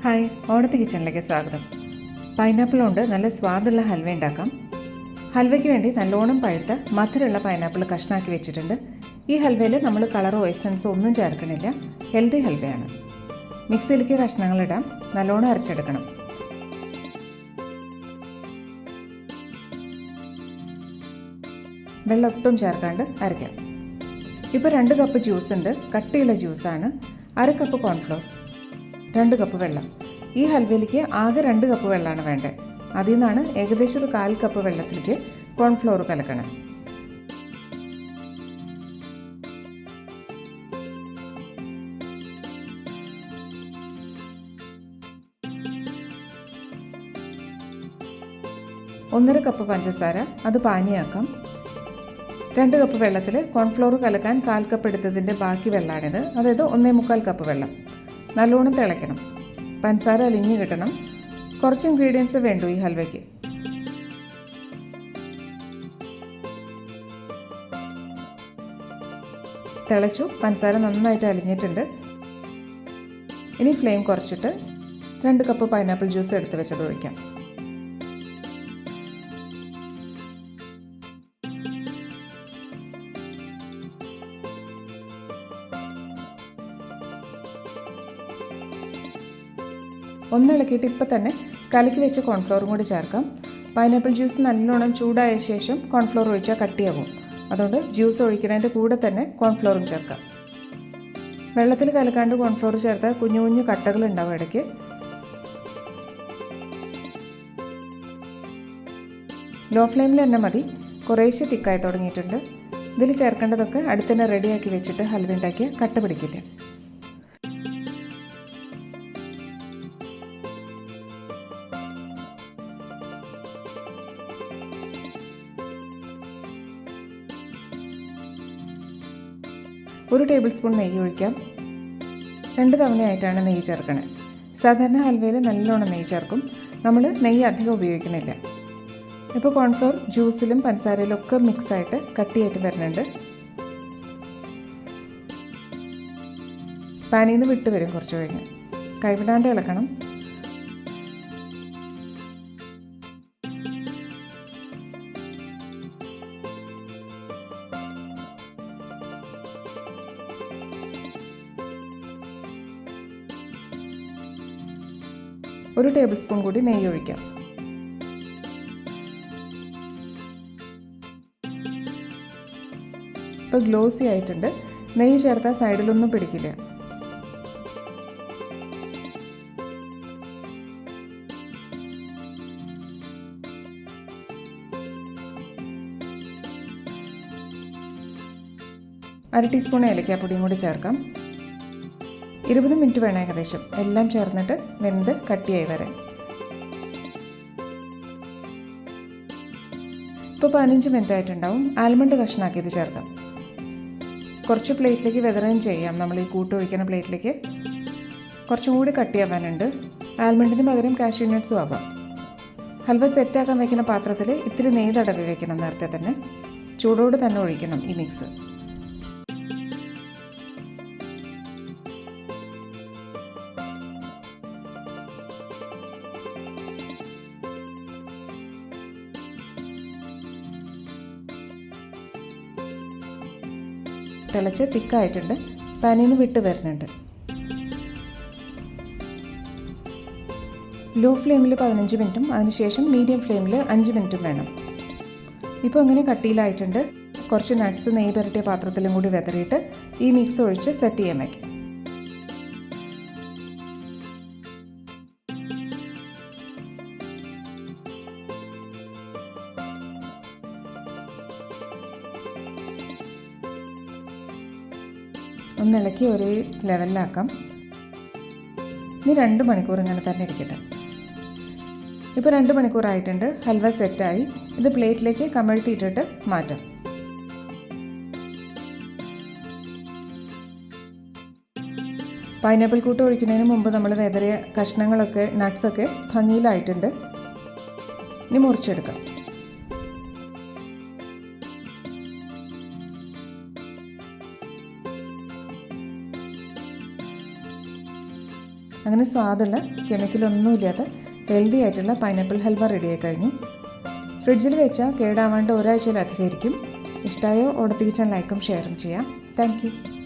Hi, ഓണത്തെ കിച്ചണിലേക്ക് സ്വാഗതം. പൈനാപ്പിൾ കൊണ്ട് നല്ല സ്വാദുള്ള ഹൽവ ഉണ്ടാക്കാം. ഹൽവയ്ക്ക് വേണ്ടി നല്ലോണം പഴുത്ത മധുരമുള്ള പൈനാപ്പിൾ കഷ്ണാക്കി വെച്ചിട്ടുണ്ട്. ഈ ഹൽവയിൽ നമ്മൾ കളറോ എസൻസോ ഒന്നും ചേർക്കണില്ല, ഹെൽത്തി ഹൽവയാണ്. മിക്സിയിലേക്ക് കഷ്ണങ്ങളിടാം, നല്ലോണം അരച്ചെടുക്കണം. വെള്ളം ഒട്ടും ചേർക്കാണ്ട് അരയ്ക്കാം. ഇപ്പോൾ 2 കപ്പ് ജ്യൂസ് ഉണ്ട്, കട്ടിയുള്ള ജ്യൂസാണ്. 1/2 കപ്പ് കോൺഫ്ലോർ, 2 കപ്പ് വെള്ളം. ഈ ഹൽവയിലേക്ക് ആകെ 2 കപ്പ് വെള്ളമാണ് വേണ്ടത്. അതിൽ നിന്നാണ് ഏകദേശം ഒരു 1/4 കപ്പ് വെള്ളത്തിലേക്ക് കോൺഫ്ലോർ കലക്കണം. ഒന്നര കപ്പ് പഞ്ചസാര, അത് പാനിയാക്കാം. 2 കപ്പ് വെള്ളത്തിൽ കോൺഫ്ലോർ കലക്കാൻ 1/4 കപ്പ് എടുത്തതിൻ്റെ ബാക്കി വെള്ളമാണിത്, അതായത് 1.25 കപ്പ് വെള്ളം. നല്ലോണം തിളയ്ക്കണം, പഞ്ചസാര അലിഞ്ഞ് കിട്ടണം. കുറച്ച് ഇൻഗ്രീഡിയൻസ് വേണ്ടു ഈ ഹൽവയ്ക്ക്. തിളച്ചു, പഞ്ചസാര നന്നായിട്ട് അലിഞ്ഞിട്ടുണ്ട്. ഇനി ഫ്ലെയിം കുറച്ചിട്ട് 2 കപ്പ് പൈനാപ്പിൾ ജ്യൂസ് എടുത്ത് വെച്ചത് ഒഴിക്കാം. ഒന്നിളക്കിയിട്ട് ഇപ്പം തന്നെ കലക്കി വെച്ച കോൺഫ്ലോറും കൂടി ചേർക്കാം. പൈനാപ്പിൾ ജ്യൂസ് നല്ലോണം ചൂടായ ശേഷം കോൺഫ്ലോർ ഒഴിച്ചാൽ കട്ടിയാവും. അതുകൊണ്ട് ജ്യൂസ് ഒഴിക്കുന്നതിൻ്റെ കൂടെ തന്നെ കോൺഫ്ലോറും ചേർക്കാം. വെള്ളത്തിൽ കലക്കാണ്ട് കോൺഫ്ലോർ ചേർത്താൽ കുഞ്ഞു കുഞ്ഞു കട്ടകളുണ്ടാവും ഇടയ്ക്ക്. ലോ ഫ്ലെയിമിൽ തന്നെ മതി, കുറേശ്ശെ തിക്കായി തുടങ്ങിയിട്ടുണ്ട്. ഇതിൽ ചേർക്കേണ്ടതൊക്കെ അടുത്തന്നെ റെഡിയാക്കി വെച്ചിട്ട് ഹൽവ ഉണ്ടാക്കിയാൽ കട്ട പിടിക്കില്ല. ഒരു ടേബിൾ സ്പൂൺ നെയ്യ് ഒഴിക്കാം. 2 തവണയായിട്ടാണ് നെയ്യ് ചേർക്കണത്. സാധാരണ ഹൽവയിൽ നല്ലോണം നെയ്യ് ചേർക്കും, നമ്മൾ നെയ്യ് അധികം ഉപയോഗിക്കുന്നില്ല. ഇപ്പോൾ കോൺഫ്ലോർ ജ്യൂസിലും പഞ്ചസാരയിലും ഒക്കെ മിക്സായിട്ട് കട്ടിയായിട്ട് വരുന്നുണ്ട്. പാനിൽ നിന്ന് വിട്ട് വരും കുറച്ച് കഴിഞ്ഞ്. കൈവിടാണ്ട് ഇളക്കണം. ഒരു ടേബിൾ സ്പൂൺ കൂടി നെയ്യ് ഒഴിക്കാം. ഇപ്പോൾ ഗ്ലോസി ആയിട്ടുണ്ട്. നെയ്യ് ചേർത്താൽ സൈഡിലൊന്നും പിടിക്കില്ല. അര ടീസ്പൂൺ ഏലക്കാപ്പൊടിയും കൂടി ചേർക്കാം. 20 മിനിറ്റ് വേണം ഏകദേശം, എല്ലാം ചേർന്നിട്ട് വെന്ത് കട്ടിയായി വരാൻ. ഇപ്പോൾ 15 മിനിറ്റ് ആയിട്ടുണ്ടാവും. ആൽമണ്ട് കഷ്ണാക്കിയത് ചേർക്കാം. കുറച്ച് പ്ലേറ്റിലേക്ക് വെതറുകയും ചെയ്യാം. നമ്മൾ ഈ കൂട്ടൊഴിക്കുന്ന പ്ലേറ്റിലേക്ക് കുറച്ചും കൂടി കട്ടിയാവാനുണ്ട്. ആൽമണ്ടിന് പകരം കാഷ്യൂ നട്ട്സും ആവാം. ഹൽവ സെറ്റാക്കാൻ വയ്ക്കുന്ന പാത്രത്തിൽ ഇത്തിരി നെയ്യ് തടവി വയ്ക്കണം. നേരത്തെ തന്നെ ചൂടോട് തന്നെ ഒഴിക്കണം ഈ മിക്സ്. തിളച്ച് തിക്കായിട്ടുണ്ട്, പാനിൽ നിന്ന് വിട്ട് വരുന്നുണ്ട്. ലോ ഫ്ലെയിമിൽ 15 മിനിറ്റും അതിനുശേഷം മീഡിയം ഫ്ലെയിമിൽ 5 മിനിറ്റും വേണം. ഇപ്പോൾ അങ്ങനെ കട്ടിയിലായിട്ടുണ്ട്. കുറച്ച് നട്ട്സ് നെയ്യ് പുരട്ടിയ പാത്രത്തിലും കൂടി വെതറിയിട്ട് ഈ മിക്സ് ഒഴിച്ച് സെറ്റ് ചെയ്യാൻ വയ്ക്കും. ഒന്നിളക്കി ഒരേ ലെവലിലാക്കാം. ഇനി 2 മണിക്കൂർ ഇങ്ങനെ തന്നെ ഇരിക്കട്ടെ. ഇപ്പോൾ 2 മണിക്കൂറായിട്ടുണ്ട്. ഹൽവ സെറ്റായി. ഇത് പ്ലേറ്റിലേക്ക് കമഴ്ത്തിയിട്ടിട്ട് മാറ്റാം. പൈനാപ്പിൾ കൂട്ട് ഒഴിക്കുന്നതിന് മുമ്പ് നമ്മൾ വെതറിയ കഷ്ണങ്ങളൊക്കെ നട്ട്സൊക്കെ ഭംഗിയിലായിട്ടുണ്ട്. ഇനി മുറിച്ചെടുക്കാം. അങ്ങനെ സ്വാദുള്ള കെമിക്കലൊന്നുമില്ലാത്ത ഹെൽത്തി ആയിട്ടുള്ള പൈനാപ്പിൾ ഹൽവ റെഡിയായി കഴിഞ്ഞു. ഫ്രിഡ്ജിൽ വെച്ചാൽ കേടാവാണ്ട് ഒരാഴ്ചയിലധികം ഇരിക്കും. ഇഷ്ടമായോ ഓർഡർ തിരിച്ചാൽ ലൈക്കും ഷെയറും ചെയ്യാം. Thank you.